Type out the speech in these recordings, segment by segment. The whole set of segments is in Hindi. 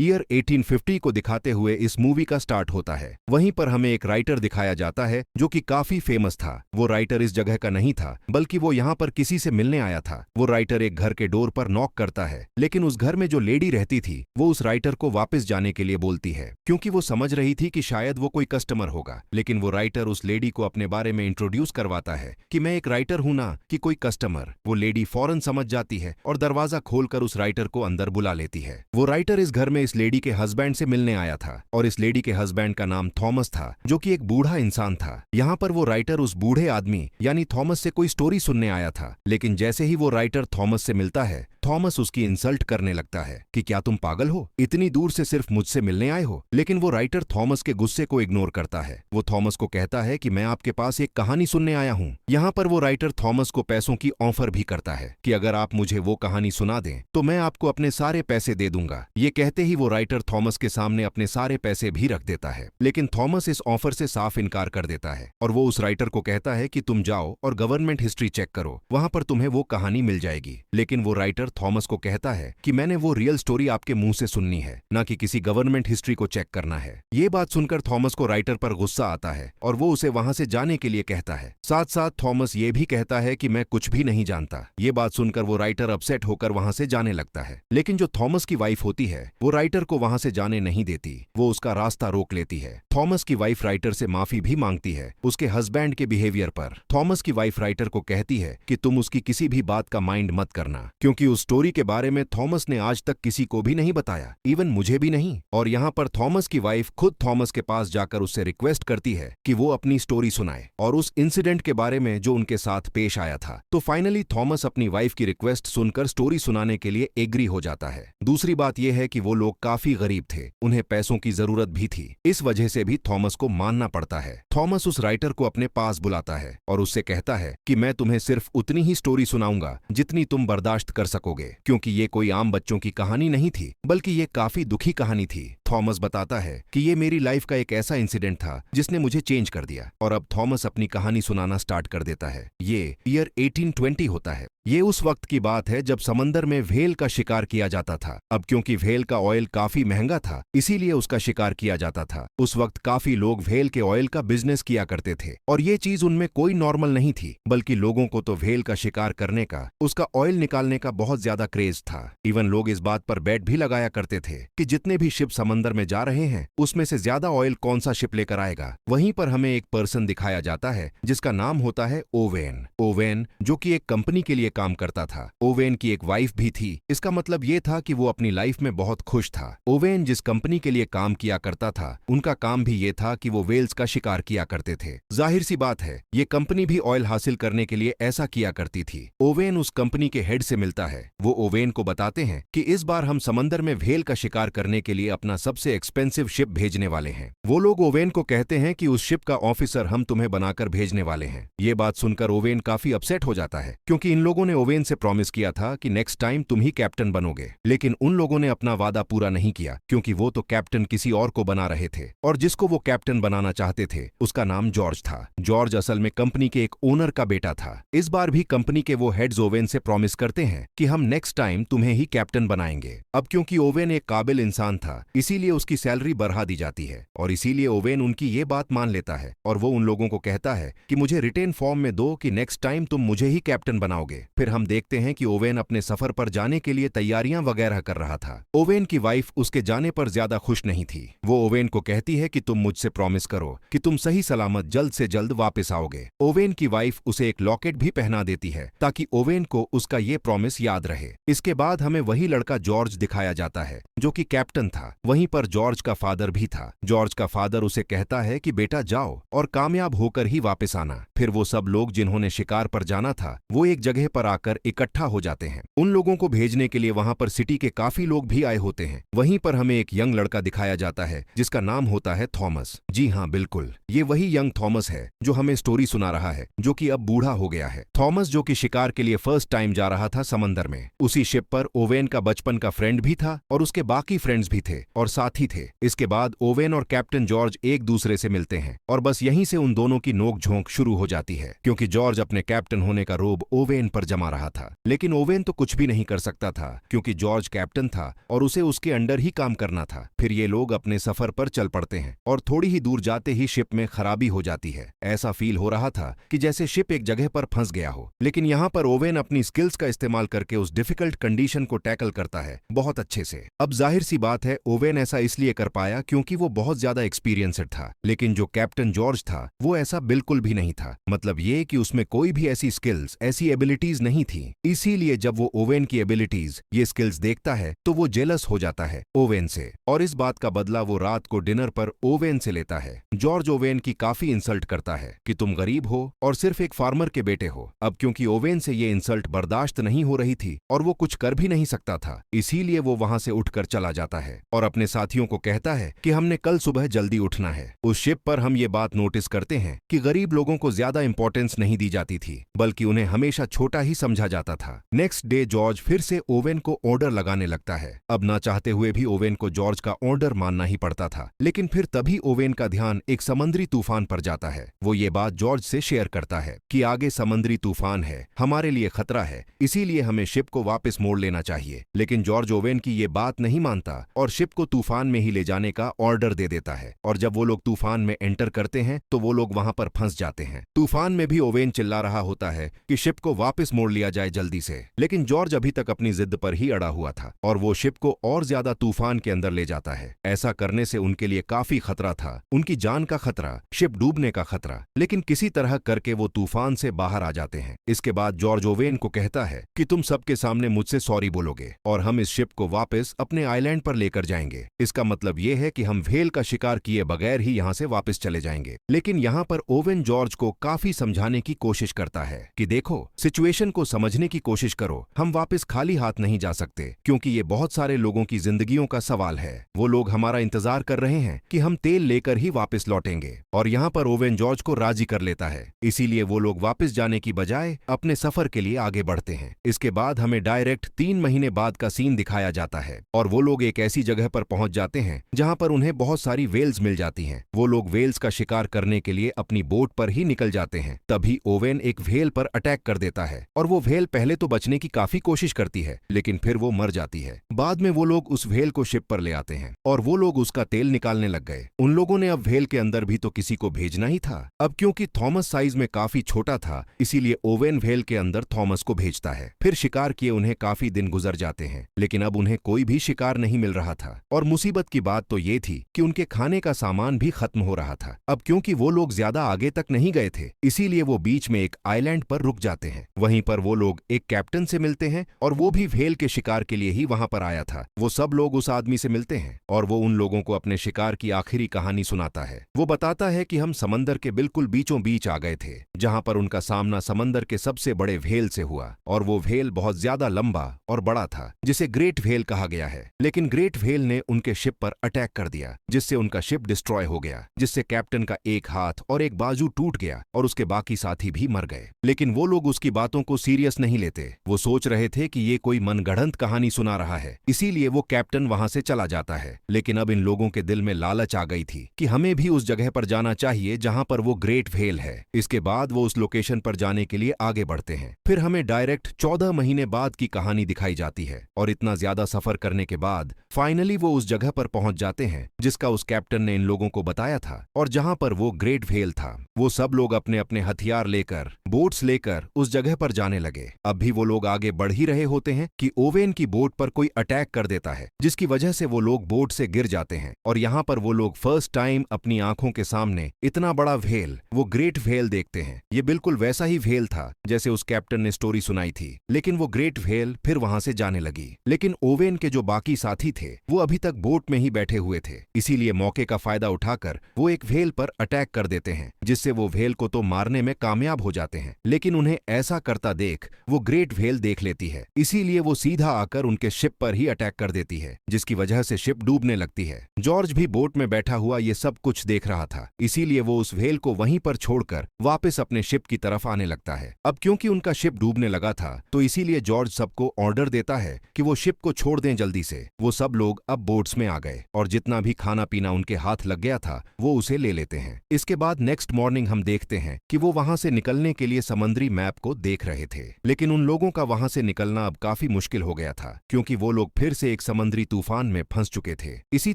ईयर 1850 को दिखाते हुए इस मूवी का स्टार्ट होता है। वहीं पर हमें एक राइटर दिखाया जाता है जो कि काफी फेमस था। वो राइटर इस जगह का नहीं था, बल्कि वो यहाँ पर किसी से मिलने आया था। वो राइटर एक घर के डोर पर नॉक करता है, लेकिन उस घर में जो लेडी रहती थी वो उस राइटर को वापस जाने के लिए बोलती है, क्योंकि वो समझ रही थी कि शायद वो कोई कस्टमर होगा। लेकिन वो राइटर उस लेडी को अपने बारे में इंट्रोड्यूस करवाता है कि मैं एक राइटर हूं ना कि कोई कस्टमर। वो लेडी फौरन समझ जाती है और दरवाजा खोलकर उस राइटर को अंदर बुला लेती है। वो राइटर इस घर में इस लेडी के हस्बैंड से मिलने आया था और इस लेडी के हस्बैंड का नाम थॉमस था, जो कि एक बूढ़ा इंसान था। यहाँ पर वो राइटर उस बूढ़े आदमी यानी थॉमस से कोई स्टोरी सुनने आया था, लेकिन जैसे ही वो राइटर थॉमस से मिलता है, थॉमस उसकी इंसल्ट करने लगता है कि क्या तुम पागल हो, इतनी दूर से सिर्फ मुझसे मिलने आए हो। लेकिन वो राइटर थॉमस के गुस्से को इग्नोर करता है। वो थॉमस को कहता है कि मैं आपके पास एक कहानी सुनने आया हूँ। यहाँ पर वो राइटर थॉमस को पैसों की ऑफर भी करता है कि अगर आप मुझे वो कहानी सुना दें तो मैं आपको अपने सारे पैसे दे दूंगा। ये कहते ही वो राइटर थॉमस के सामने अपने सारे पैसे भी रख देता है, लेकिन थॉमस इस ऑफर से साफ इनकार कर देता है और वो उस राइटर को कहता है कि तुम जाओ और गवर्नमेंट हिस्ट्री चेक करो, वहां पर तुम्हें वो कहानी मिल जाएगी। लेकिन वो राइटर थॉमस को कहता है कि मैंने वो रियल स्टोरी आपके मुंह से सुननी है, ना कि किसी गवर्नमेंट हिस्ट्री को चेक करना है। ये बात सुनकर थॉमस को राइटर पर गुस्सा आता है और वो उसे वहां से जाने के लिए कहता है। साथ साथ थॉमस ये भी कहता है कि मैं कुछ भी नहीं जानता। ये बात सुनकर वो राइटर अपसेट होकर वहां से जाने लगता है, लेकिन जो थॉमस की वाइफ होती है वो राइटर को वहां से जाने नहीं देती। वो उसका रास्ता रोक लेती है। थॉमस की वाइफ राइटर से माफी भी मांगती है उसके हस्बैंड के बिहेवियर पर। थॉमस की वाइफ राइटर को कहती है कि तुम उसकी किसी भी बात का माइंड मत करना, क्योंकि उस स्टोरी के बारे में थॉमस ने आज तक किसी को भी नहीं बताया, इवन मुझे भी नहीं। और यहाँ पर थॉमस की वाइफ खुद थॉमस के पास जाकर उससे रिक्वेस्ट करती है कि वो अपनी स्टोरी सुनाए और उस इंसिडेंट के बारे में जो उनके साथ पेश आया था। तो फाइनली थॉमस अपनी वाइफ की रिक्वेस्ट सुनकर स्टोरी सुनाने के लिए एग्री हो जाता है। दूसरी बात यह है कि वो लोग काफी गरीब थे, उन्हें पैसों की जरूरत भी थी, इस वजह से भी थॉमस को मानना पड़ता है। थॉमस उस राइटर को अपने पास बुलाता है और उससे कहता है कि मैं तुम्हें सिर्फ उतनी ही स्टोरी सुनाऊंगा जितनी तुम बर्दाश्त कर सकोगे, क्योंकि ये कोई आम बच्चों की कहानी नहीं थी, बल्कि ये काफी दुखी कहानी थी। थॉमस बताता है कि ये मेरी लाइफ का एक ऐसा इंसिडेंट था जिसने मुझे चेंज कर दिया। और अब थॉमस अपनी कहानी सुनाना स्टार्ट कर देता है। ये ईयर 1820 होता है। ये उस वक्त की बात है जब समंदर में व्हेल का शिकार किया जाता था। अब क्योंकि व्हेल का ऑयल काफी महंगा था, इसीलिए उसका शिकार किया जाता था। उस वक्त काफी लोग व्हेल के ऑयल का बिजनेस किया करते थे और ये चीज उनमें कोई नॉर्मल नहीं थी, बल्कि लोगों को तो व्हेल का शिकार करने का, उसका ऑयल निकालने का बहुत ज्यादा क्रेज था। इवन लोग इस बात पर बेट भी लगाया करते थे कि जितने भी शिप समंदर में जा रहे हैं उसमें से ज्यादा ऑयल कौन सा शिप लेकर आएगा। वहीं पर हमें एक पर्सन दिखाया जाता है जिसका नाम होता है ओवेन। ओवेन जो कि एक कंपनी के लिए काम करता था। ओवेन की एक वाइफ भी थी। इसका मतलब ये था कि वो अपनी लाइफ में बहुत खुश था। ओवेन जिस कंपनी के लिए काम किया करता था, उनका काम भी ये था कि वो व्हेल्स का शिकार किया करते थे। जाहिर सी बात है, ये कंपनी भी ऑयल हासिल करने के लिए ऐसा किया करती थी। ओवेन उस कंपनी के हेड से मिलता है। वो ओवेन को बताते हैं कि इस बार हम समंदर में व्हेल का शिकार करने के लिए अपना सबसे एक्सपेंसिव शिप भेजने वाले हैं। वो लोग ओवेन को कहते हैं कि उस शिप का ऑफिसर हम तुम्हें बनाकर भेजने वाले हैं। ये बात सुनकर ओवेन काफी अपसेट हो जाता है, क्योंकि इन लोगों ने ओवेन से प्रॉमिस किया था कि नेक्स्ट टाइम तुम ही कैप्टन बनोगे। लेकिन उन लोगों ने अपना वादा पूरा नहीं किया, क्योंकि वो तो कैप्टन किसी और को बना रहे थे, और जिसको वो कैप्टन बनाना चाहते थे उसका नाम जॉर्ज था। जॉर्ज असल में कंपनी के एक ओनर का बेटा था। इस बार भी कंपनी के वो हेड्स ओवेन से प्रॉमिस करते हैं कि हम नेक्स्ट टाइम तुम्हें ही कैप्टन बनाएंगे। अब क्योंकि ओवेन एक काबिल इंसान था, इसीलिए उसकी सैलरी बढ़ा दी जाती है और इसीलिए ओवेन उनकी ये बात मान लेता है और वो उन लोगों को कहता है कि मुझे रिटेन फॉर्म में दो कि नेक्स्ट टाइम तुम मुझे ही कैप्टन बनाओगे। फिर हम देखते हैं कि ओवेन अपने सफर पर जाने के लिए तैयारियां वगैरह कर रहा था। ओवेन की वाइफ उसके जाने पर ज्यादा खुश नहीं थी। वो ओवेन को कहती है कि तुम मुझसे प्रॉमिस करो कि तुम सही सलामत जल्द से जल्द वापस आओगे। ओवेन की वाइफ उसे एक लॉकेट भी पहना देती है ताकि ओवेन को उसका ये प्रॉमिस याद रहे। इसके बाद हमें वही लड़का जॉर्ज दिखाया जाता है जो कि कैप्टन था। वहीं पर जॉर्ज का फादर भी था। जॉर्ज का फादर उसे कहता है कि बेटा जाओ और कामयाब होकर ही वापस आना। फिर वो सब लोग जिन्होंने शिकार पर जाना था वो एक जगह पर आकर इकट्ठा हो जाते हैं। उन लोगों को भेजने के लिए वहां पर सिटी के काफी लोग भी आए होते हैं। वहीं पर हमें एक यंग लड़का दिखाया जाता है जिसका नाम होता है थॉमस। जी हाँ, बिल्कुल ये वही यंग थॉमस है जो हमें स्टोरी सुना रहा है, जो कि अब बूढ़ा हो गया है। थॉमस जो कि शिकार के लिए फर्स्ट टाइम जा रहा था समंदर में। उसी शिप पर ओवेन का बचपन का फ्रेंड भी था और उसके बाकी फ्रेंड्स भी थे, और साथी थे। इसके बाद ओवेन और कैप्टन जॉर्ज एक दूसरे से मिलते हैं और बस यहीं से उन दोनों की नोक-झोंक शुरू हो जाती है, क्योंकि जॉर्ज अपने कैप्टन होने का रोब ओवेन पर जमा रहा था। लेकिन ओवेन तो कुछ भी नहीं कर सकता था, क्योंकि जॉर्ज कैप्टन था और उसे उसके अंडर ही काम करना था। फिर ये लोग अपने सफर पर चल पड़ते हैं और थोड़ी ही दूर जाते ही शिप में खराबी हो जाती है। ऐसा फील हो रहा था कि जैसे शिप एक जगह पर फंस गया हो। लेकिन यहाँ पर ओवेन अपनी स्किल्स का इस्तेमाल करके उस डिफिकल्ट कंडीशन को टैकल करता है बहुत अच्छे से। अब जाहिर सी बात है, ओवेन ऐसा इसलिए कर पाया क्योंकि वो बहुत ज्यादा एक्सपीरियंस्ड था। लेकिन जो कैप्टन जॉर्ज था वो ऐसा बिल्कुल भी नहीं था। मतलब ये कि उसमें कोई भी ऐसी स्किल्स, ऐसी एबिलिटीज नहीं थी। इसीलिए जब वो ओवेन की एबिलिटीज, ये स्किल्स देखता है तो वो जेलस हो जाता है ओवेन से, और इस बात का बदला वो रात को डिनर पर ओवेन से लेता है। जॉर्ज ओवेन की काफी इंसल्ट करता है कि तुम गरीब हो और सिर्फ एक फार्मर के बेटे हो। अब क्योंकि ओवेन से ये इंसल्ट बर्दाश्त नहीं हो रही थी और वो कुछ कर भी नहीं सकता था, इसीलिए वो वहां से उठकर चला जाता है और अपने साथियों को कहता है कि हमने कल सुबह जल्दी उठना है। उस शिप पर हम ये बात नोटिस करते हैं कि गरीब लोगों को ज्यादा इंपॉर्टेंस नहीं दी जाती थी, बल्कि उन्हें हमेशा छोटा ही समझा जाता था। नेक्स्ट डे जॉर्ज फिर से ओवेन को ऑर्डर लगाने लगता है। अब ना चाहते हुए भी ओवेन को जॉर्ज का ऑर्डर मानना ही पड़ता था। लेकिन फिर तभी ओवेन का ध्यान एक समुद्री तूफान पर जाता है। वो ये बात जॉर्ज से शेयर करता है कि आगे समुद्री तूफान है, हमारे लिए खतरा है, इसीलिए हमें शिप को वापस मोड़ लेना चाहिए। लेकिन जॉर्ज ओवेन की ये बात नहीं मानता और शिप को तूफान में ही ले जाने का ऑर्डर दे देता है। और जब वो लोग तूफान में एंटर करते हैं तो वो लोग वहां पर फंस जाते हैं। तूफान में भी ओवेन चिल्ला रहा होता है कि शिप को वापस मोड़ लिया जाए जल्दी से। लेकिन जॉर्ज अभी तक अपनी जिद पर ही अड़ा हुआ था और वो शिप को और ज्यादा तूफान के अंदर ले जाता है। ऐसा करने से उनके लिए काफी खतरा था, उनकी जान का खतरा, शिप डूबने का खतरा। लेकिन किसी तरह करके वो तूफान से बाहर आ जाते हैं। इसके बाद जॉर्ज ओवेन को कहता है कि तुम सबके सामने मुझसे सॉरी बोलोगे और हम इस शिप को वापस अपने आइलैंड पर लेकर जाएंगे। इसका मतलब ये है कि हम व्हेल का शिकार किए बगैर ही यहाँ से वापस चले जाएंगे। लेकिन यहाँ पर ओवेन जॉर्ज को काफी समझाने की कोशिश करता है कि देखो, सिचुएशन को समझने की कोशिश करो, हम वापस खाली हाथ नहीं जा सकते, क्योंकि ये बहुत सारे लोगों की जिंदगियों का सवाल है। वो लोग हमारा इंतजार कर रहे हैं कि हम तेल लेकर ही वापस लौटेंगे। और यहाँ पर ओवेन जॉर्ज को राजी कर लेता है। इसीलिए वो लोग वापस जाने की बजाय अपने सफर के लिए आगे बढ़ते हैं। इसके बाद हमें डायरेक्ट 3 महीने बाद का सीन दिखाया जाता है और वो लोग एक ऐसी जगह पर पहुंच जाते हैं जहां पर उन्हें बहुत सारी वेल्स मिल जाती हैं। वो लोग वेल्स का शिकार करने के लिए अपनी बोट पर ही निकल जाते हैं। तभी ओवेन एक व्हेल पर अटैक कर देता है और वो व्हेल पहले तो बचने की काफी कोशिश करती है, लेकिन फिर वो मर जाती है। बाद में वो लोग उस व्हेल को शिप पर ले आते हैं और वो लोग उसका तेल निकालने लग गए। उन लोगों ने अब व्हेल के अंदर भी तो किसी को भेजना ही था। अब क्योंकि थॉमस साइज में काफी छोटा था, इसीलिए ओवेन व्हेल के अंदर थॉमस को भेजता है। फिर शिकार किए उन्हें काफी दिन गुजर जाते हैं, लेकिन अब उन्हें कोई भी शिकार नहीं मिल रहा था। और मुसीबत की बात तो ये थी कि उनके खाने का सामान भी खत्म हो रहा था। अब क्योंकि वो लोग ज्यादा आगे तक नहीं गए थे, इसीलिए वो बीच में एक आइलैंड पर रुक जाते हैं। वहीं पर वो लोग एक कैप्टन से मिलते हैं और वो भी व्हेल के शिकार के लिए ही वहां पर आया था। वो सब लोग उस आदमी से मिलते हैं और वो उन लोगों को अपने शिकार की आखिरी कहानी सुनाता है। वो बताता है कि हम समंदर के बिल्कुल बीचों बीच आ गए थे, जहां पर उनका सामना समंदर के सबसे बड़े व्हेल से हुआ और वो व्हेल बहुत ज्यादा लंबा और बड़ा था, जिसे ग्रेट व्हेल कहा गया है। लेकिन ग्रेट व्हेल ने उनके शिप पर अटैक कर दिया, जिससे उनका शिप डिस्ट्रॉय हो गया, जिससे कैप्टन का एक हाथ और एक बाजू टूट गया और उसके बाकी साथी भी मर गए। लेकिन वो लोग उसकी बातों को सीरियस नहीं लेते। वो सोच रहे थे कि ये कोई मनगढ़ंत कहानी सुना रहा है, इसीलिए वो कैप्टन वहां से चला जाता है। लेकिन अब इन लोगों के दिल में लालच आ गई थी कि हमें भी उस जगह पर जाना चाहिए जहां पर वो ग्रेट व्हेल है। इसके बाद वो उस लोकेशन पर जाने के लिए आगे बढ़ते हैं। फिर हमें डायरेक्ट 14 महीने बाद की कहानी दिखाई जाती है और इतना ज्यादा सफर करने के बाद फाइनली वो उस जगह पर पहुंच जाते हैं जिसका उस कैप्टन ने इन लोगों को बताया था और जहां पर वो ग्रेट व्हेल था। वो सब लोग अपने अपने हथियार लेकर, बोट्स लेकर उस जगह पर जाने लगे। अब भी वो लोग आगे बढ़ ही रहे होते हैं कि ओवेन की बोट पर कोई अटैक कर देता है, जिसकी वजह से वो लोग बोट से गिर जाते हैं। और यहाँ पर वो लोग फर्स्ट टाइम अपनी आंखों के सामने इतना बड़ा व्हेल, वो ग्रेट व्हेल देखते हैं। ये बिल्कुल वैसा ही व्हेल था जैसे उस कैप्टन ने स्टोरी सुनाई थी। लेकिन वो ग्रेट व्हेल फिर वहां से जाने लगी। लेकिन ओवेन के जो बाकी साथी थे वो अभी तक बोट में ही बैठे हुए थे, इसीलिए मौके का फायदा उठाकर वो एक व्हेल पर अटैक कर देते हैं, जिससे वो व्हेल को तो मारने में कामयाब हो जाते हैं। लेकिन उन्हें ऐसा करता देख वो ग्रेट व्हेल देख लेती है, इसीलिए वो सीधा आकर उनके शिप पर ही अटैक कर देती है, जिसकी वजह से शिप डूबने लगती है। जॉर्ज भी बोट में बैठा हुआ ये सब कुछ देख रहा था, इसीलिए वो उस व्हेल को वहीं पर छोड़कर वापस अपने शिप की तरफ आने लगता है। अब क्योंकि उनका शिप डूबने लगा था, तो इसीलिए जॉर्ज सबको ऑर्डर देता है कि वो शिप को छोड़ दें जल्दी से। वो सब लोग अब बोट बोट्स में आ गए और जितना भी खाना पीना उनके हाथ लग गया था वो उसे ले लेते हैं। इसके बाद नेक्स्ट मॉर्निंग हम देखते हैं कि वो वहां से निकलने के लिए समुद्री मैप को देख रहे थे, लेकिन उन लोगों का वहां से निकलना अब काफी मुश्किल हो गया था क्योंकि वो लोग फिर से एक समुद्री तूफान में फंस चुके थे। इसी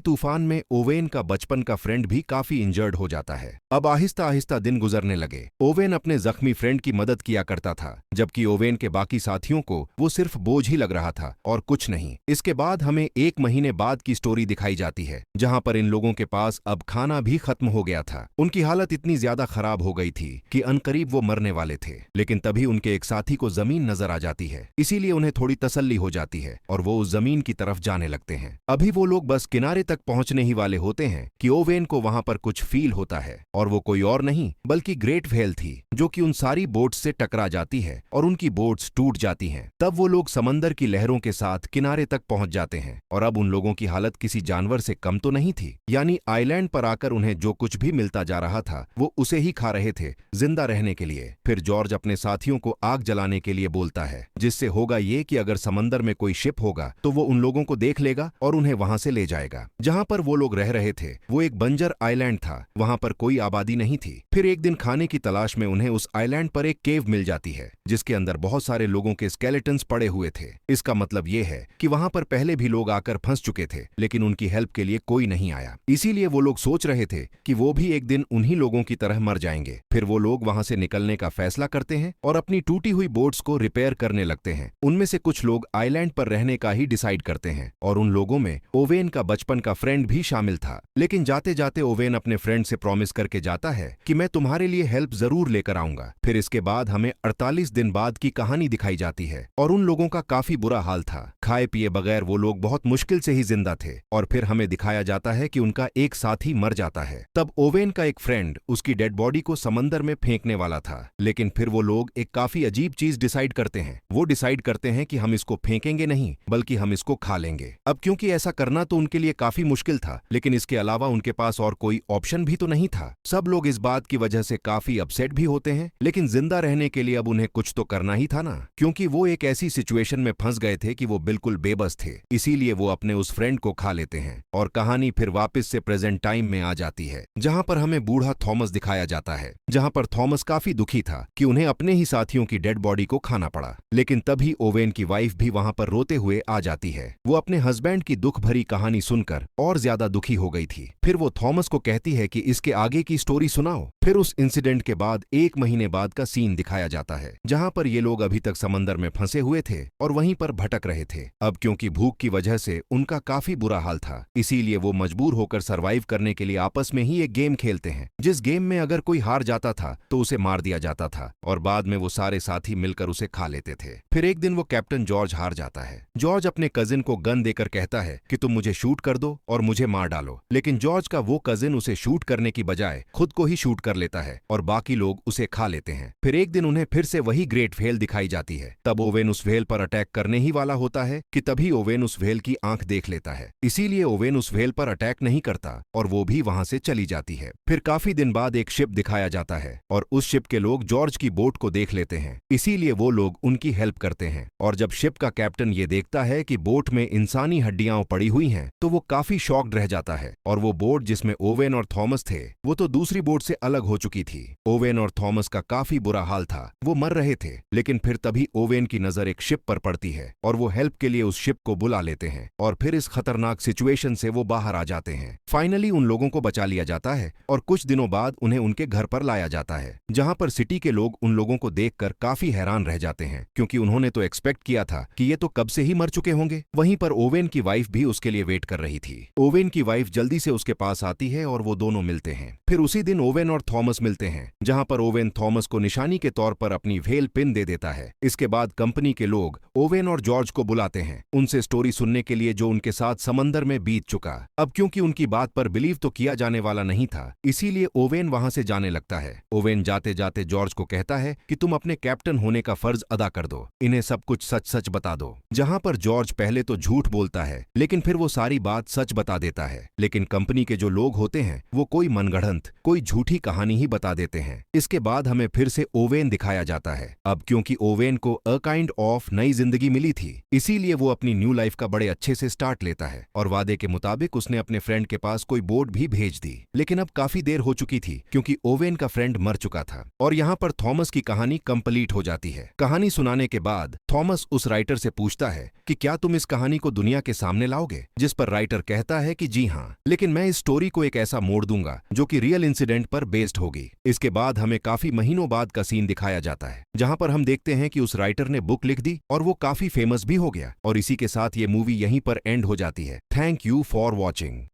तूफान में ओवेन का बचपन का फ्रेंड भी काफी इंजर्ड हो जाता है। अब आहिस्ता आहिस्ता दिन गुजरने लगे। ओवेन अपने जख्मी फ्रेंड की मदद किया करता था, जबकि ओवेन के बाकी साथियों को वो सिर्फ बोझ ही लग रहा था और कुछ नहीं। इसके बाद हमें 1 महीने बाद की स्टोरी दिखाई जाती है, जहां पर इन लोगों के पास अब खाना भी खत्म हो गया था। उनकी हालत इतनी ज्यादा खराब हो गई थी कि अनकरीब वो मरने वाले थे, लेकिन तभी उनके एक साथी को जमीन नजर आ जाती है। इसीलिए उन्हें थोड़ी तसल्ली हो जाती है और वो उस जमीन की तरफ जाने लगते हैं। अभी वो लोग बस किनारे तक पहुंचने ही वाले होते हैं कि ओवेन को वहां पर कुछ फील होता है, और वो कोई और नहीं बल्कि ग्रेट व्हेल थी, जो कि उन सारी बोट्स से टकरा जाती है और उनकी बोट्स टूट जाती हैं। तब वो लोग समंदर की लहरों के साथ किनारे तक पहुंच जाते हैं और अब उन लोगों की हालत किसी जानवर से कम तो नहीं थी। यानी आइलैंड पर आकर उन्हें जो कुछ भी मिलता जा रहा था वो उसे ही खा रहे थे जिंदा रहने के लिए। फिर जॉर्ज अपने साथियों को आग जलाने के लिए बोलता है, जिससे होगा ये कि अगर समंदर में कोई शिप होगा तो वो उन लोगों को देख लेगा और उन्हें वहां से ले जाएगा। जहां पर वो लोग रह रहे थे वो एक बंजर आइलैंड था, वहां पर कोई आबादी नहीं थी। फिर एक दिन खाने की तलाश में उन्हें उस आइलैंड पर एक केव मिल जाती है, जिसके अंदर बहुत सारे लोगों के स्केलेटन्स पड़े हुए थे। इसका मतलब ये है कि वहां पर पहले भी लोग आकर फंस चुके थे, लेकिन उनकी हेल्प के लिए कोई नहीं आया। इसीलिए वो लोग सोच रहे थे कि वो भी एक दिन उन्हीं लोगों की तरह मर जाएंगे। फिर वो लोग वहां से निकलने का फैसला करते हैं और अपनी टूटी हुई बोट्स को रिपेयर करने लगते हैं। उनमें से कुछ लोग आइलैंड पर रहने का ही डिसाइड करते हैं और उन लोगों में ओवेन का बचपन का फ्रेंड भी शामिल था। लेकिन जाते जाते ओवेन अपने फ्रेंड से प्रॉमिस करके जाता है कि मैं तुम्हारे लिए हेल्प जरूर लेकर आऊंगा। फिर इसके बाद हमें 48 दिन बाद की कहानी दिखाई जाती है और उन लोगों का काफी बुरा हाल था। खाए पिए बगैर वो लोग बहुत मुश्किल से ही जिंदा थे और फिर हमें दिखाया जाता है कि उनका एक साथी मर जाता है। तब ओवेन का एक फ्रेंड उसकी डेड बॉडी को समंदर में फेंकने वाला था, लेकिन फिर वो लोग एक काफी अजीब चीज डिसाइड करते हैं। वो डिसाइड करते हैं कि हम इसको फेंकेंगे नहीं बल्कि हम इसको खा लेंगे। अब क्योंकि ऐसा करना तो उनके लिए काफी मुश्किल था, लेकिन इसके अलावा उनके पास और कोई ऑप्शन भी तो नहीं था। सब लोग इस बात की वजह से काफी अपसेट भी होते हैं, लेकिन जिंदा रहने के लिए अब उन्हें कुछ तो करना ही था ना, क्योंकि वो एक ऐसी सिचुएशन में फंस गए थे कि वो बिल्कुल बेबस थे। इसीलिए वो अपने उस फ्रेंड को खा लेते हैं और कहानी फिर वापस से प्रेजेंट टाइम में आ जाती है, जहां पर हमें बूढ़ा थॉमस दिखाया जाता है। जहां पर थॉमस काफी दुखी था कि उन्हें अपने ही साथियों की डेड बॉडी को खाना पड़ा। लेकिन तभी ओवेन की वाइफ भी वहां पर रोते हुए आ जाती है। वो अपने हस्बैंड की दुख भरी कहानी सुनकर और ज्यादा दुखी हो गई थी। फिर वो थॉमस को कहती है कि इसके आगे की स्टोरी सुनाओ। फिर उस इंसिडेंट के बाद 1 महीने बाद का सीन दिखाया जाता है, जहां पर ये लोग अभी तक समंदर में फंसे हुए थे और वहीं पर भटक रहे थे। अब क्योंकि भूख की वजह से उनका काफी बुरा हाल था, इसीलिए वो मजबूर होकर सरवाइव करने के लिए आपस में ही एक गेम खेलते हैं, जिस गेम में अगर कोई हार जाता था तो उसे मार दिया जाता था और बाद में वो सारे साथी मिलकर उसे खा लेते थे। फिर एक दिन वो कैप्टन जॉर्ज हार जाता है। जॉर्ज अपने कजिन को गन देकर कहता है कि तुम मुझे शूट कर दो और मुझे मार डालो, लेकिन जॉर्ज का वो कजिन उसे शूट करने की बजाय खुद को ही शूट कर लेता है और बाकी लोग उसे खा लेते हैं। फिर एक दिन उन्हें फिर से वही ग्रेट व्हेल दिखाई जाती है। तब ओवेन उस व्हेल पर अटैक करने ही वाला होता है कि तभी ओवेन उस व्हेल की आंख देख लेता है। इसीलिए ओवेन उस व्हेल पर अटैक नहीं करता और वो भी वहां से चली जाती है। फिर काफी दिन बाद एक शिप दिखाया जाता है और उस शिप के लोग जॉर्ज की बोट को देख लेते हैं, इसीलिए वो लोग उनकी हेल्प करते हैं। और जब शिप का कैप्टन ये देखता है कि बोट में इंसानी हड्डियां पड़ी हुई हैं, तो वो काफी शॉक्ड रह जाता है और वो बोट जिसमें ओवेन और थॉमस थे वो तो दूसरी बोट से अलग हो चुकी थी। ओवेन और थॉमस का काफी बुरा हाल था, वो मर रहे थे। लेकिन फिर तभी ओवेन की नजर एक शिप पर पड़ती है और वो हेल्प के लिए उस शिप को बुला लेते हैं और फिर इस खतरनाक सिचुएशन से वो बाहर आ जाते हैं। फाइनली उन लोगों को बचा लिया जाता है और कुछ दिनों बाद उन्हें उनके घर पर लाया जाता है, जहां पर सिटी के लोग उन लोगों को देखकर काफी हैरान रह जाते हैं, क्योंकि उन्होंने तो एक्सपेक्ट किया था कि ये तो कब से ही मर चुके होंगे। वहीं पर ओवेन की वाइफ भी उसके लिए वेट कर रही थी। ओवेन की वाइफ जल्दी से उसके पास आती है और वो दोनों मिलते हैं। फिर उसी दिन ओवेन और थॉमस मिलते हैं, जहां पर ओवेन थॉमस को निशानी के तौर पर अपनी व्हेल पिन दे देता है। इसके बाद कंपनी के लोग ओवेन और जॉर्ज को बुलाते हैं, उनसे स्टोरी सुनने के लिए जो उनके साथ समंदर में बीत चुका। अब क्योंकि उनकी बात पर बिलीव तो किया जाने वाला नहीं था, इसीलिए ओवेन वहां से जाने लगता है। ओवेन जाते जाते जॉर्ज को कहता है कि तुम अपने कैप्टन होने का फर्ज अदा कर दो, इन्हें सब कुछ सच सच बता दो। जहां पर जॉर्ज पहले तो झूठ बोलता है, लेकिन फिर वो सारी बात सच बता देता है। लेकिन कंपनी के जो लोग होते हैं वो कोई मनगढ़ंत, कोई झूठी कहानी ही बता देते हैं। इसके बाद हमें फिर से ओवेन दिखाया जाता है। अब क्योंकि ओवेन को अ काइंड ऑफ नई जिंदगी मिली थी, इसीलिए वो अपनी न्यू लाइफ का बड़े अच्छे से स्टार्ट लेता है। है और वादे के मुताबिक उसने अपने फ्रेंड के पास कोई बोट भी भेज दी। लेकिन अब काफी देर हो चुकी थी क्योंकि ओवेन का फ्रेंड मर चुका था और यहाँ पर थॉमस की कहानी कंप्लीट हो जाती है। कहानी सुनाने के बाद थॉमस उस राइटर से पूछता है कि क्या तुम इस कहानी को दुनिया के सामने लाओगे, जिस पर राइटर कहता है कि जी हाँ, लेकिन मैं इस स्टोरी को एक ऐसा मोड़ दूंगा जो कि रियल इंसिडेंट पर बेस्ड होगी। इसके बाद हमें काफी महीनों बाद का सीन दिखाया जाता है जहां पर हम देखते हैं कि उस राइटर ने बुक लिख दी और वो काफी फेमस भी हो गया और इसी के साथ ये मूवी यहीं पर एंड हो जाती है। Thank you for watching.